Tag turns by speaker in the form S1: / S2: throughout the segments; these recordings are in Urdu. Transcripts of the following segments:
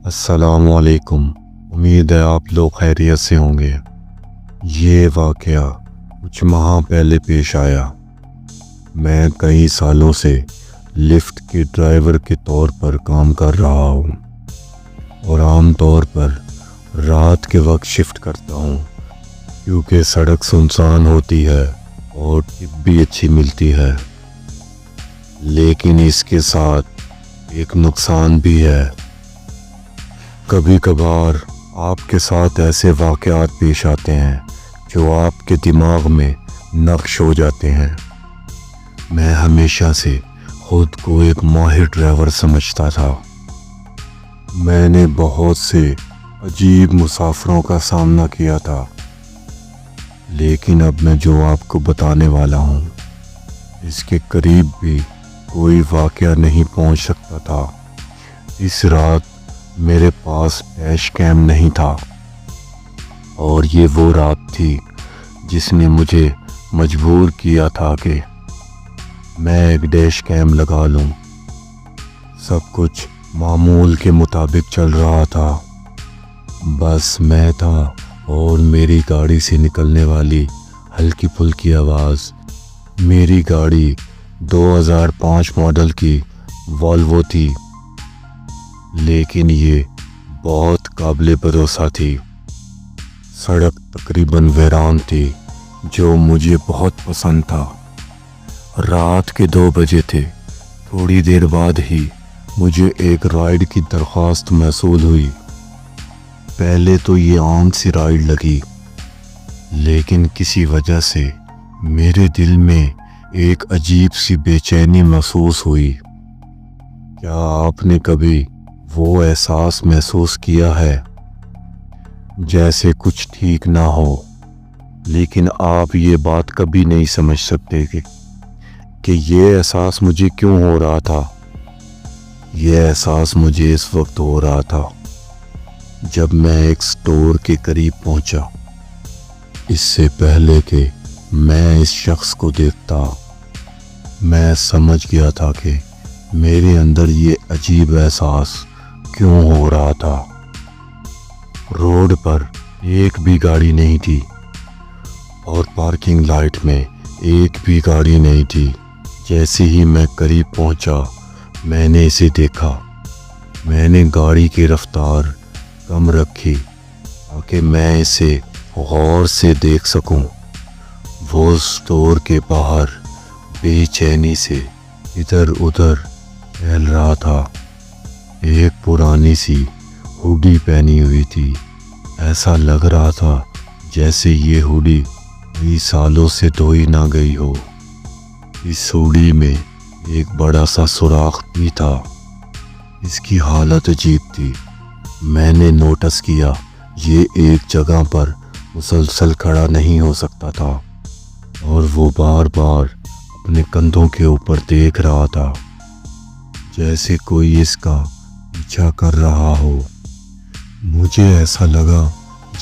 S1: السلام علیکم۔ امید ہے آپ لوگ خیریت سے ہوں گے۔ یہ واقعہ کچھ ماہ پہلے پیش آیا۔ میں کئی سالوں سے لفٹ کے ڈرائیور کے طور پر کام کر رہا ہوں اور عام طور پر رات کے وقت شفٹ کرتا ہوں کیونکہ سڑک سنسان ہوتی ہے اور ٹپ بھی اچھی ملتی ہے۔ لیکن اس کے ساتھ ایک نقصان بھی ہے۔ کبھی کبھار آپ کے ساتھ ایسے واقعات پیش آتے ہیں جو آپ کے دماغ میں نقش ہو جاتے ہیں۔ میں ہمیشہ سے خود کو ایک ماہر ڈرائیور سمجھتا تھا۔ میں نے بہت سے عجیب مسافروں کا سامنا کیا تھا، لیکن اب میں جو آپ کو بتانے والا ہوں اس کے قریب بھی کوئی واقعہ نہیں پہنچ سکتا تھا۔ اس رات میرے پاس ڈیش کیم نہیں تھا اور یہ وہ رات تھی جس نے مجھے مجبور کیا تھا کہ میں ایک ڈیش کیم لگا لوں۔ سب کچھ معمول کے مطابق چل رہا تھا، بس میں تھا اور میری گاڑی سے نکلنے والی ہلکی پھلکی آواز۔ میری گاڑی 2005 ماڈل کی والوو تھی، لیکن یہ بہت قابل بھروسہ تھی۔ سڑک تقریباً ویران تھی جو مجھے بہت پسند تھا۔ رات کے 2 بجے تھے۔ تھوڑی دیر بعد ہی مجھے ایک رائڈ کی درخواست موصول ہوئی۔ پہلے تو یہ عام سی رائڈ لگی، لیکن کسی وجہ سے میرے دل میں ایک عجیب سی بے چینی محسوس ہوئی۔ کیا آپ نے کبھی وہ احساس محسوس کیا ہے جیسے کچھ ٹھیک نہ ہو، لیکن آپ یہ بات کبھی نہیں سمجھ سکتے کہ یہ احساس مجھے کیوں ہو رہا تھا؟ یہ احساس مجھے اس وقت ہو رہا تھا جب میں ایک سٹور کے قریب پہنچا۔ اس سے پہلے کہ میں اس شخص کو دیکھتا، میں سمجھ گیا تھا کہ میرے اندر یہ عجیب احساس کیوں ہو رہا تھا۔ روڈ پر ایک بھی گاڑی نہیں تھی اور پارکنگ لائٹ میں ایک بھی گاڑی نہیں تھی۔ جیسے ہی میں قریب پہنچا میں نے اسے دیکھا۔ میں نے گاڑی کی رفتار کم رکھی تاکہ میں اسے غور سے دیکھ سکوں۔ وہ سٹور کے باہر بے چینی سے ادھر ادھر ٹہل رہا تھا۔ ایک پرانی سی ہوڈی پہنی ہوئی تھی۔ ایسا لگ رہا تھا جیسے یہ ہوڈی کئی سالوں سے دھوئی نہ گئی ہو۔ اس ہوڈی میں ایک بڑا سا سوراخ بھی تھا۔ اس کی حالت عجیب تھی۔ میں نے نوٹس کیا یہ ایک جگہ پر مسلسل کھڑا نہیں ہو سکتا تھا اور وہ بار بار اپنے کندھوں کے اوپر دیکھ رہا تھا جیسے کوئی اس کا پیچھا کر رہا ہو۔ مجھے ایسا لگا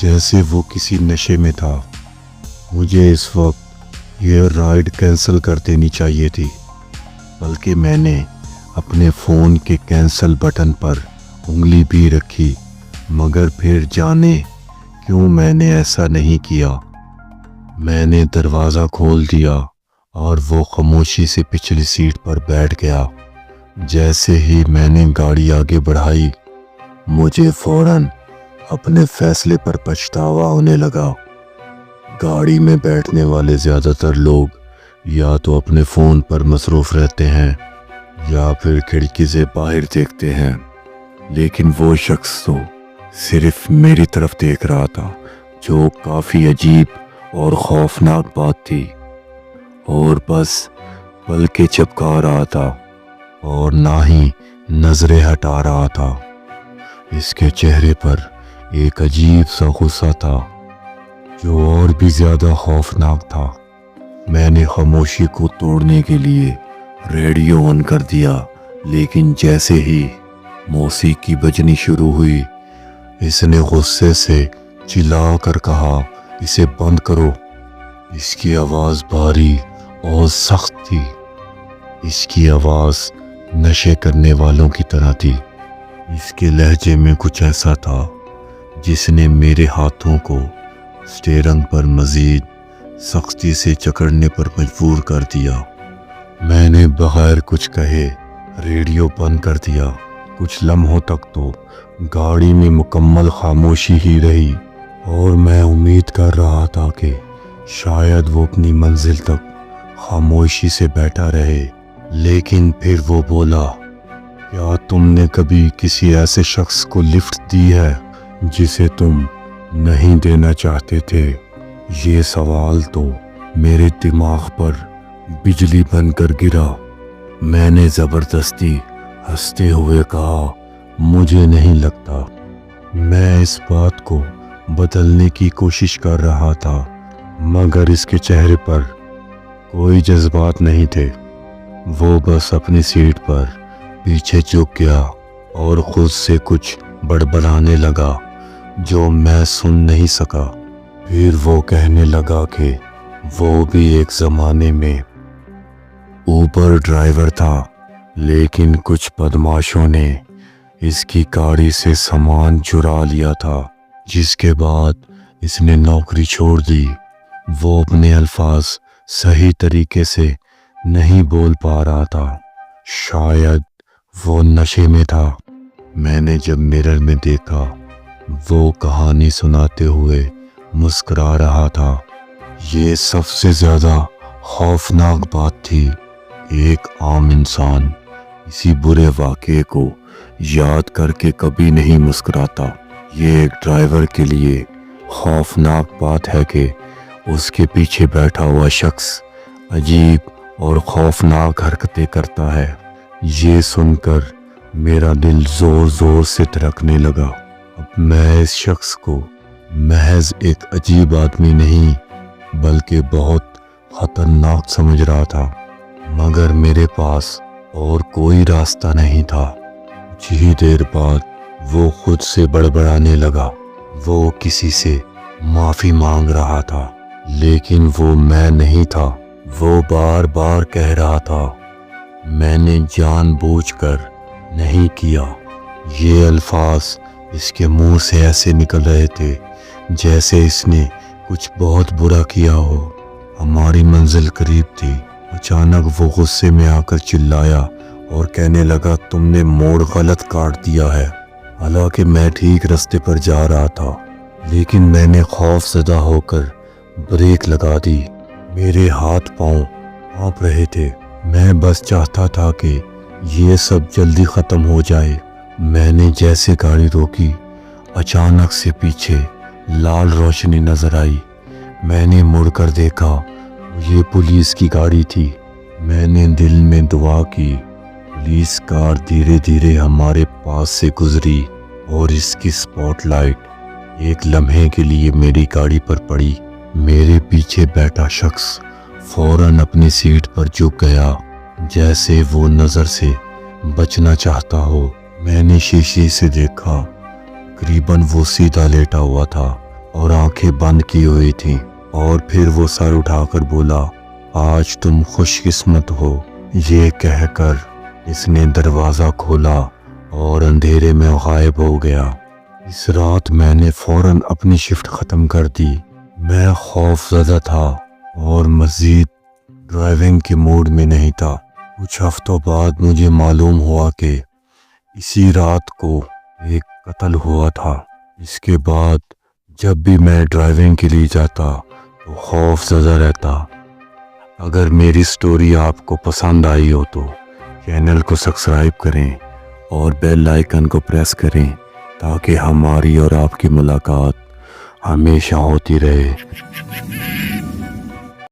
S1: جیسے وہ کسی نشے میں تھا۔ مجھے اس وقت یہ رائڈ کینسل کر دینی چاہیے تھی، بلکہ میں نے اپنے فون کے کینسل بٹن پر انگلی بھی رکھی، مگر پھر جانے کیوں میں نے ایسا نہیں کیا۔ میں نے دروازہ کھول دیا اور وہ خاموشی سے پچھلی سیٹ پر بیٹھ گیا۔ جیسے ہی میں نے گاڑی آگے بڑھائی مجھے فوراً اپنے فیصلے پر پچھتاوا ہونے لگا۔ گاڑی میں بیٹھنے والے زیادہ تر لوگ یا تو اپنے فون پر مصروف رہتے ہیں یا پھر کھڑکی سے باہر دیکھتے ہیں، لیکن وہ شخص تو صرف میری طرف دیکھ رہا تھا، جو کافی عجیب اور خوفناک بات تھی، اور بس پلکیں چپکا رہا تھا اور نہ ہی نظریں ہٹا رہا تھا۔ اس کے چہرے پر ایک عجیب سا غصہ تھا جو اور بھی زیادہ خوفناک تھا۔ میں نے خاموشی کو توڑنے کے لیے ریڈیو آن کر دیا، لیکن جیسے ہی موسیقی بجنی شروع ہوئی اس نے غصے سے چلا کر کہا، اسے بند کرو۔ اس کی آواز بھاری اور سخت تھی۔ اس کی آواز نشے کرنے والوں کی طرح تھی۔ اس کے لہجے میں کچھ ایسا تھا جس نے میرے ہاتھوں کو اسٹیئرنگ پر مزید سختی سے جکڑنے پر مجبور کر دیا۔ میں نے بغیر کچھ کہے ریڈیو بند کر دیا۔ کچھ لمحوں تک تو گاڑی میں مکمل خاموشی ہی رہی اور میں امید کر رہا تھا کہ شاید وہ اپنی منزل تک خاموشی سے بیٹھا رہے، لیکن پھر وہ بولا، کیا تم نے کبھی کسی ایسے شخص کو لفٹ دی ہے جسے تم نہیں دینا چاہتے تھے؟ یہ سوال تو میرے دماغ پر بجلی بن کر گرا۔ میں نے زبردستی ہنستے ہوئے کہا، مجھے نہیں لگتا۔ میں اس بات کو بدلنے کی کوشش کر رہا تھا، مگر اس کے چہرے پر کوئی جذبات نہیں تھے۔ وہ بس اپنی سیٹ پر پیچھے جھک گیا اور خود سے کچھ بڑبڑانے لگا جو میں سن نہیں سکا۔ پھر وہ کہنے لگا کہ وہ بھی ایک زمانے میں اوبر ڈرائیور تھا، لیکن کچھ بدماشوں نے اس کی گاڑی سے سامان چرا لیا تھا، جس کے بعد اس نے نوکری چھوڑ دی۔ وہ اپنے الفاظ صحیح طریقے سے نہیں بول پا رہا تھا، شاید وہ نشے میں تھا۔ میں نے جب میرر میں دیکھا، وہ کہانی سناتے ہوئے مسکرا رہا تھا۔ یہ سب سے زیادہ خوفناک بات تھی، ایک عام انسان اسی برے واقعے کو یاد کر کے کبھی نہیں مسکراتا۔ یہ ایک ڈرائیور کے لیے خوفناک بات ہے کہ اس کے پیچھے بیٹھا ہوا شخص عجیب اور خوفناک حرکتیں کرتا ہے۔ یہ سن کر میرا دل زور زور سے دھڑکنے لگا۔ اب میں اس شخص کو محض ایک عجیب آدمی نہیں بلکہ بہت خطرناک سمجھ رہا تھا، مگر میرے پاس اور کوئی راستہ نہیں تھا۔ کچھ ہی دیر بعد وہ خود سے بڑبڑانے لگا۔ وہ کسی سے معافی مانگ رہا تھا، لیکن وہ میں نہیں تھا۔ وہ بار بار کہہ رہا تھا، میں نے جان بوجھ کر نہیں کیا۔ یہ الفاظ اس کے منہ سے ایسے نکل رہے تھے جیسے اس نے کچھ بہت برا کیا ہو۔ ہماری منزل قریب تھی۔ اچانک وہ غصے میں آ کر چلایا اور کہنے لگا، تم نے موڑ غلط کاٹ دیا ہے۔ حالانکہ میں ٹھیک راستے پر جا رہا تھا، لیکن میں نے خوف زدہ ہو کر بریک لگا دی۔ میرے ہاتھ پاؤں کانپ رہے تھے۔ میں بس چاہتا تھا کہ یہ سب جلدی ختم ہو جائے۔ میں نے جیسے گاڑی روکی، اچانک سے پیچھے لال روشنی نظر آئی۔ میں نے مڑ کر دیکھا، یہ پولیس کی گاڑی تھی۔ میں نے دل میں دعا کی۔ پولیس کار دھیرے دھیرے ہمارے پاس سے گزری اور اس کی سپاٹ لائٹ ایک لمحے کے لیے میری گاڑی پر پڑی۔ میرے پیچھے بیٹھا شخص فوراً اپنی سیٹ پر جھک گیا، جیسے وہ نظر سے بچنا چاہتا ہو۔ میں نے شیشے سے دیکھا، تقریباً وہ سیدھا لیٹا ہوا تھا اور آنکھیں بند کی ہوئی تھیں۔ اور پھر وہ سر اٹھا کر بولا، آج تم خوش قسمت ہو۔ یہ کہہ کر اس نے دروازہ کھولا اور اندھیرے میں غائب ہو گیا۔ اس رات میں نے فوراً اپنی شفٹ ختم کر دی۔ میں خوف زدہ تھا اور مزید ڈرائیونگ کے موڈ میں نہیں تھا۔ کچھ ہفتوں بعد مجھے معلوم ہوا کہ اسی رات کو ایک قتل ہوا تھا۔ اس کے بعد جب بھی میں ڈرائیونگ کے لیے جاتا تو خوف زدہ رہتا۔ اگر میری سٹوری آپ کو پسند آئی ہو تو چینل کو سبسکرائب کریں اور بیل آئیکن کو پریس کریں تاکہ ہماری اور آپ کی ملاقات ہمیشہ ہوتی رہے۔